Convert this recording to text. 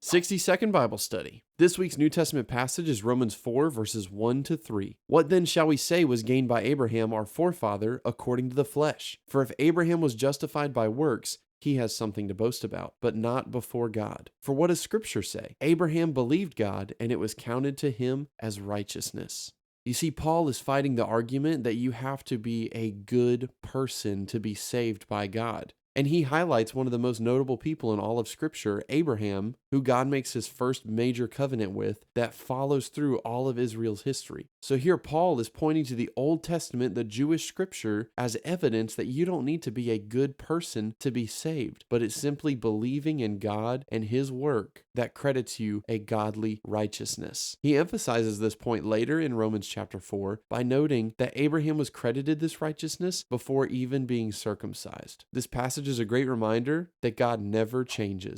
60-second Bible study. This week's New Testament passage is Romans 4, verses 1 to 3. What then shall we say was gained by Abraham, our forefather, according to the flesh? For if Abraham was justified by works, he has something to boast about, but not before God. For what does Scripture say? Abraham believed God, and it was counted to him as righteousness. You see, Paul is fighting the argument that you have to be a good person to be saved by God. And he highlights one of the most notable people in all of Scripture, Abraham, who God makes his first major covenant with that follows through all of Israel's history. So here Paul is pointing to the Old Testament, the Jewish Scripture, as evidence that you don't need to be a good person to be saved, but it's simply believing in God and his work that credits you a godly righteousness. He emphasizes this point later in Romans chapter 4 by noting that Abraham was credited this righteousness before even being circumcised. This passage is a great reminder that God never changes.